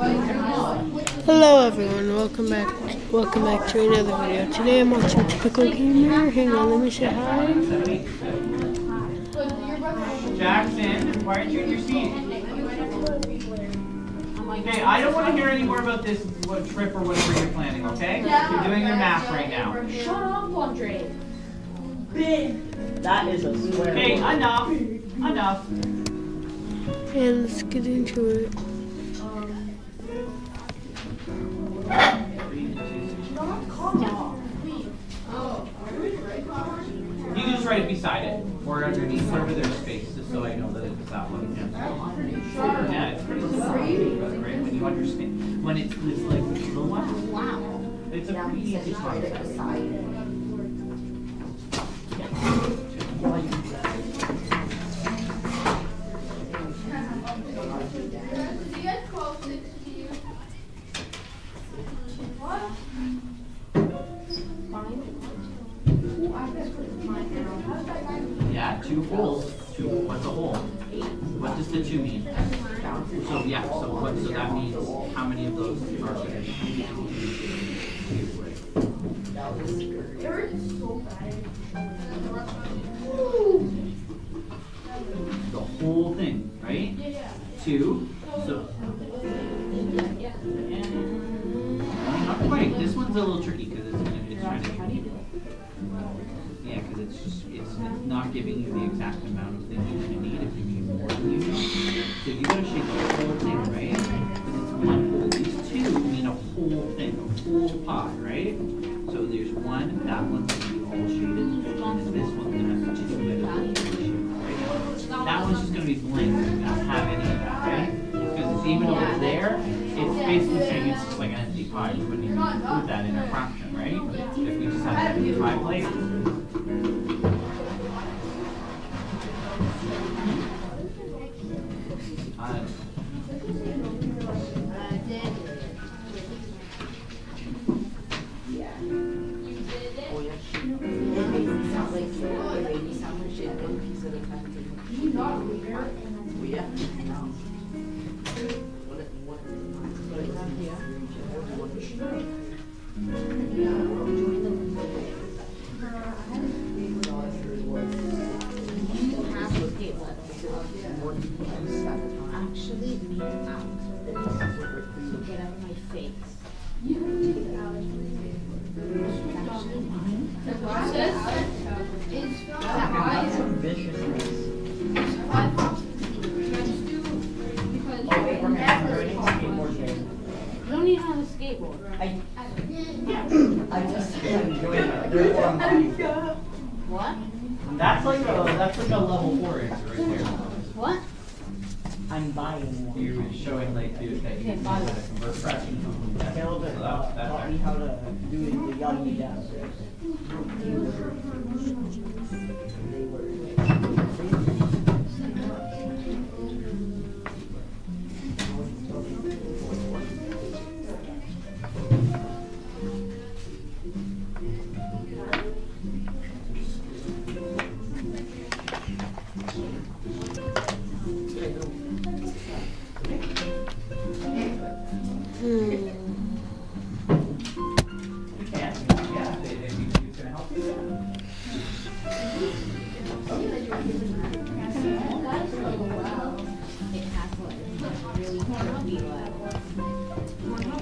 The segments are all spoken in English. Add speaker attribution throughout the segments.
Speaker 1: Hello everyone, welcome back to another video. Today I'm watching Typical Gamer. Hang on, let me say hi.
Speaker 2: Jackson, why aren't you in your seat? Okay, I don't want to hear any more about this trip or whatever you're planning, okay? You're doing your math right now.
Speaker 3: Shut up, Andre.
Speaker 4: That is a swear.
Speaker 2: Okay, enough. Enough.
Speaker 1: And let's get into it.
Speaker 2: You can just write it beside it, or underneath, wherever there's space, just so I know that it's that one. Yeah, it's pretty simple, right? When you understand, when it's like the one. Wow. It's a pretty easy concept. Yeah, two holes. What's a hole? What does the 2 mean? So yeah, so that means how many of those are there? The whole thing, right? 2. So not quite. This one's a little tricky because it's trying to. Yeah, because it's not giving you the exact amount of things you're gonna need if you need more than you need. So you gotta shape the whole thing, right? Because it's one whole. These 2 mean a whole thing, a whole pot, right? So there's 1, that one's gonna be all shaded, and then this one's gonna have 2 that are all shaded, right? That one's just gonna be blank, it's not have any of that, right? Because even though it's there, it's basically saying it's just like an empty pie. We wouldn't even include that in a fraction, right? If we just had 75 layers.
Speaker 3: Actually, me out. So get out of my face. Actually, mine.
Speaker 5: The process is that
Speaker 4: Viciousness.
Speaker 3: You don't even have a skateboard.
Speaker 4: I just enjoy it. Therefore I'm buying.
Speaker 3: What?
Speaker 2: That's like a level 4 answer right there.
Speaker 3: What?
Speaker 4: I'm buying one.
Speaker 2: You're showing like that you can
Speaker 3: buy
Speaker 2: use it to convert fractions.
Speaker 4: Caleb
Speaker 2: So that
Speaker 4: taught me how to do the yummy dance. They were.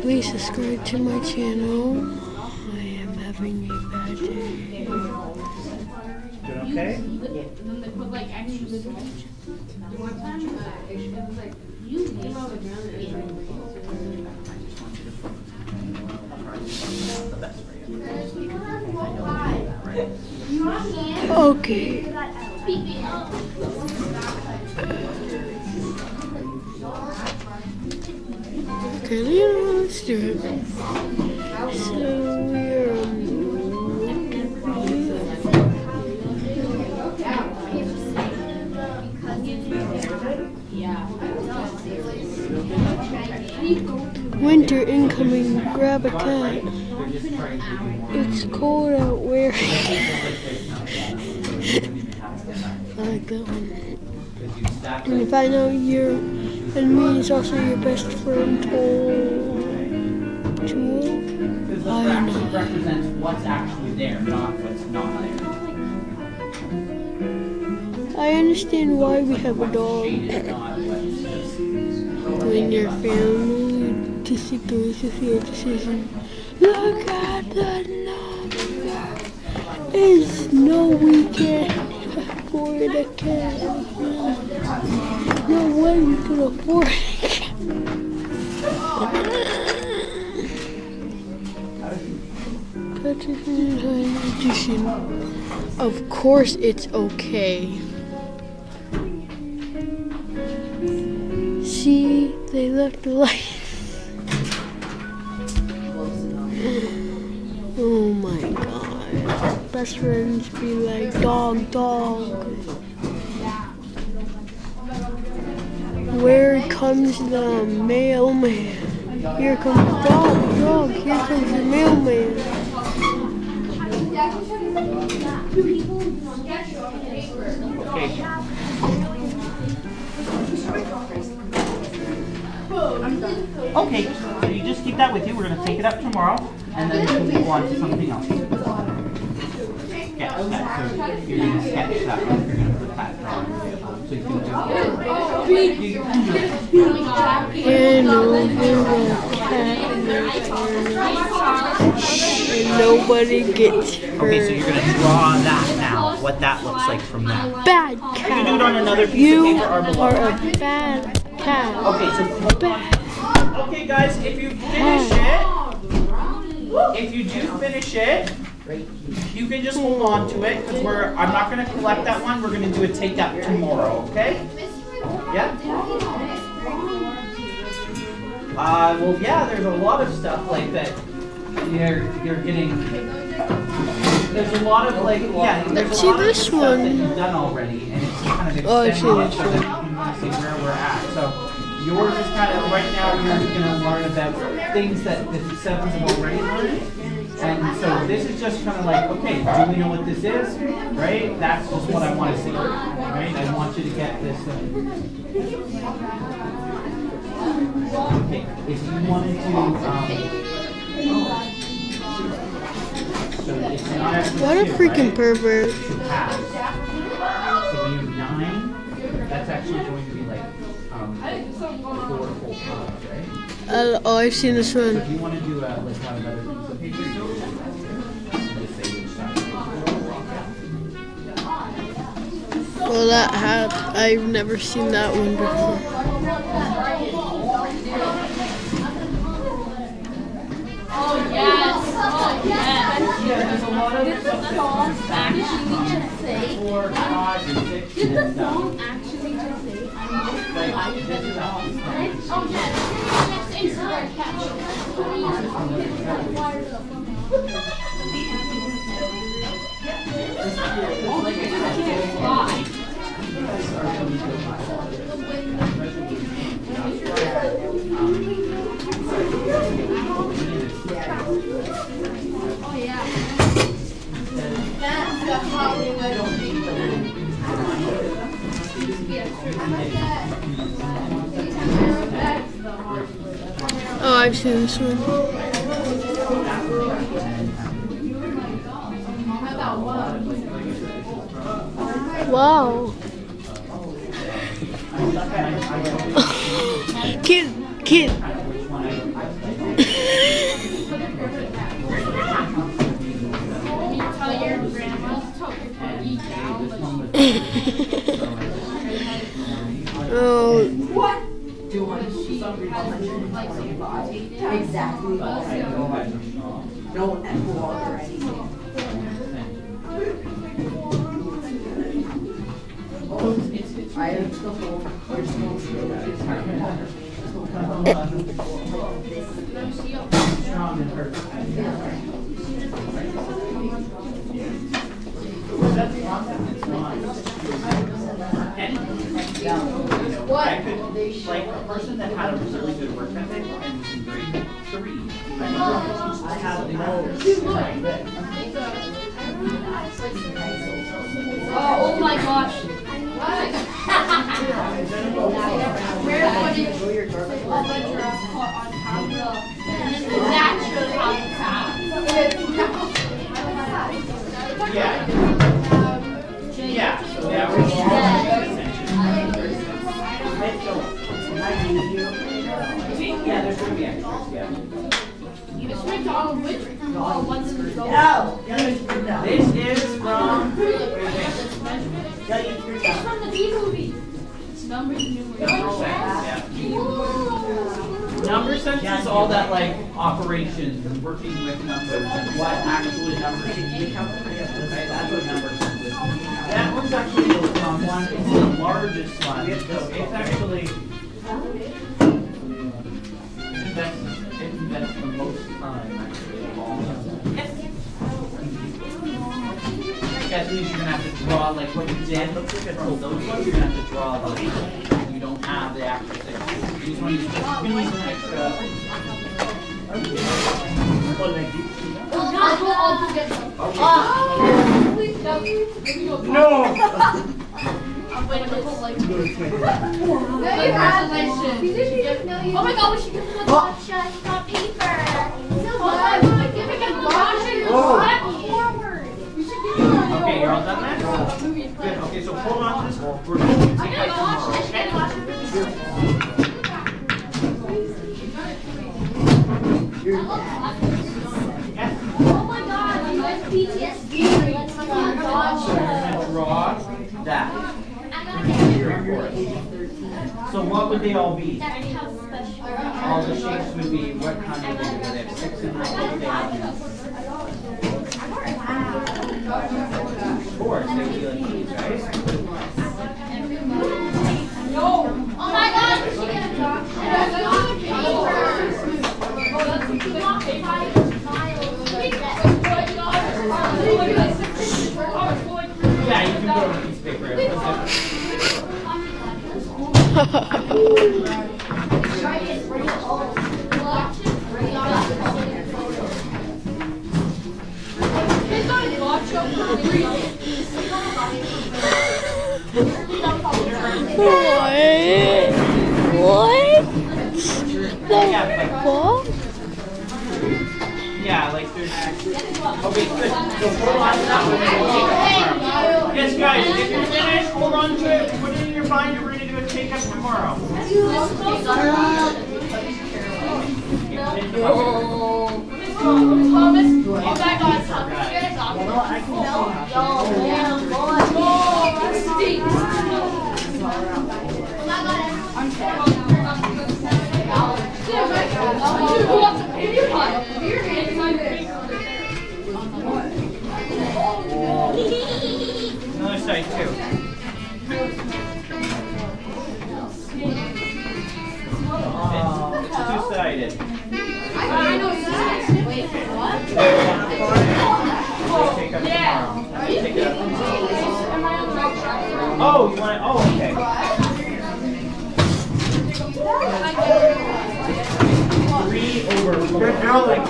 Speaker 1: Please subscribe to my channel. I am having a bad day.
Speaker 4: Okay?
Speaker 3: Then they put like extra salt. One time, it was like, you hate
Speaker 1: Okay. Okay, let's do it. So we're winter incoming. Grab a cat. It's cold out. Where? I like that one. And if I know you're And me is also your best friend, Tool.
Speaker 2: Because
Speaker 1: I
Speaker 2: the fraction
Speaker 1: know.
Speaker 2: represents what's actually there, not what's not there.
Speaker 1: I understand why we have a dog.
Speaker 2: Shaded, not what's just.
Speaker 1: When your family disagrees with your decision, look at the number. There's no we can't afford a cat. No way we can afford a cat. Edition. Of course it's okay. See, they left the light. Oh my god. Best friends be like, dog, dog. Where comes the mailman? Here comes dog, dog. Here comes the mailman.
Speaker 2: Okay. Okay, so you just keep that with you. We're going to take it up tomorrow, and then we'll move on to something else. Sketch that. So you're going to sketch that. You're going to put that drawing. So you can
Speaker 1: And over the cat and nobody gets hurt.
Speaker 2: Okay, so you're going to draw that now. What that looks like from that.
Speaker 1: Bad
Speaker 2: You can do it
Speaker 1: cat.
Speaker 2: on another piece
Speaker 1: You
Speaker 2: of paper or below.
Speaker 1: are a bad cat.
Speaker 2: Okay, so
Speaker 1: Bad.
Speaker 2: okay, guys, if you finish it, if you do finish it, you can just hold on to it because I'm not going to collect that one. We're going to do a take up tomorrow, okay? Yeah. Well, yeah. There's a lot of stuff like that. You're getting. There's a lot of like there's
Speaker 1: Let's
Speaker 2: a
Speaker 1: see
Speaker 2: lot of
Speaker 1: this
Speaker 2: stuff
Speaker 1: one.
Speaker 2: that you've done already, and it's kind of
Speaker 1: Oh, I've seen
Speaker 2: extending it
Speaker 1: this
Speaker 2: so that you can see where we're at. So. Yours is kind of, right now you're going to learn about things that the sevens have already learned. And so this is just kind of like, okay, do we know what this is? Right? That's just what I want to see. Right? I want you to get this. Okay, if you wanted to, so it's not actually
Speaker 1: What a
Speaker 2: two,
Speaker 1: freaking
Speaker 2: right?
Speaker 1: pervert.
Speaker 2: Two halves. So when you have 9, that's actually going to be like 4 full columns, right?
Speaker 1: Oh, I've seen this
Speaker 2: So
Speaker 1: one.
Speaker 2: if you want to do like have another piece of paper, you can just say which side.
Speaker 1: Well, that hat, I've never seen that one before.
Speaker 3: Oh yes. Oh yes.
Speaker 2: Yeah, there's a lot of
Speaker 3: Did the song actually just say?
Speaker 2: 4, 5, and 6,
Speaker 3: Did the
Speaker 2: and
Speaker 3: song actually just say?
Speaker 2: like this is all.
Speaker 3: Oh yes. Next Instagram caption. Oh yeah. That's the Hollywood.
Speaker 1: Oh, I've seen this one. Wow. Kid.
Speaker 3: Tell your grandma to tell your Peggy down.
Speaker 1: Oh,
Speaker 4: Exactly. No epilogue or anything. I have the whole personal
Speaker 2: Strong and hurt. That's not. I could, like, a person that had a really good work ethic and was in grade 3, I had
Speaker 3: Oh my gosh. Rare footage of a giraffe caught on camera. And then the natural habitat.
Speaker 2: Yeah. Yeah, so that was yeah, there's gonna be extras, yeah.
Speaker 3: It's McDonald's which one's in the go.
Speaker 4: No.
Speaker 2: This is from
Speaker 3: It's from the B movie. It's numbers and
Speaker 2: Number
Speaker 3: numerals.
Speaker 2: sense, yeah. Number sense is all that like operations and working with numbers and what actually numbers mean. Okay, that's what number sense is. That one's actually the one. It's the largest one. So it's actually it invests the most time actually of all of them. That means you're gonna have to draw like what you did from those ones. You're gonna have to draw those. You don't have the actual thing. These ones you can use an extra.
Speaker 4: No.
Speaker 3: I'm waiting for like. Congratulations. Oh my god, we should give him a
Speaker 5: Just got paper.
Speaker 3: give him a forward. We should give him a
Speaker 2: Okay, you're all done there? Good. Okay, so hold on to this. We're going to
Speaker 3: I'm
Speaker 2: take
Speaker 3: gonna
Speaker 2: that
Speaker 3: go watch
Speaker 2: tomorrow,
Speaker 3: this.
Speaker 2: okay?
Speaker 3: I'm gonna watch
Speaker 5: Oh my god, you guys PTSD. Let's
Speaker 2: So you're gonna draw that. So what would they all be?
Speaker 5: That's how special.
Speaker 2: All the shapes would be what kind of thing? Would they have 6 in them? What would they have? Of course, they would be like these, right?
Speaker 3: Oh my god, we should get a dog.
Speaker 2: Yeah, you can put on a piece of paper.
Speaker 1: What?
Speaker 2: Yeah,
Speaker 1: The
Speaker 2: but-
Speaker 1: fuck?
Speaker 2: Yeah, like there's. Okay, good. So hold on to that one. We'll take it tomorrow. Yes, guys, if you're finished, hold on to it. Put it in your binder. We're gonna do a take up tomorrow.
Speaker 3: Thomas, oh my god, Thomas, get a dog. Who wants a beer pie? Beer hand, my
Speaker 2: Another side too. It's two-sided.
Speaker 3: I know exactly. Wait, what?
Speaker 2: We'll take up tomorrow. Take it up. Oh, you want it? Oh, okay. 3 over 4. Good girl, like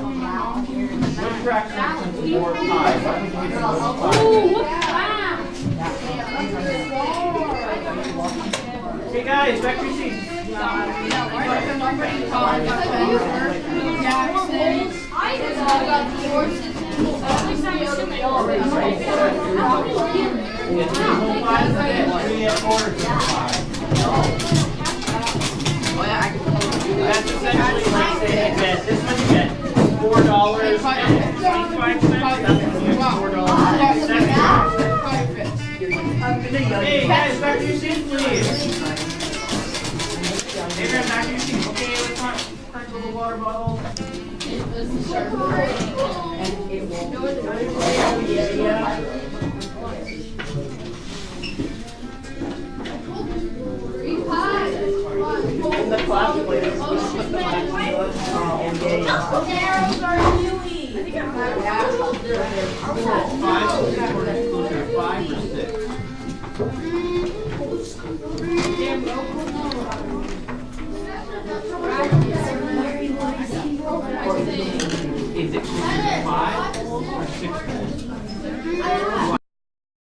Speaker 2: What fraction is 4 pi? What would you do? Okay, guys, back to your seats. It's 3 whole pies and 3 quarters of pie. That's essentially like saying that this one you get $4.25. That means $4.70. Hey guys, back to your seats, please. Abraham, back to your seats. Okay, let's not crunch a little water bottle.
Speaker 4: In the class, please.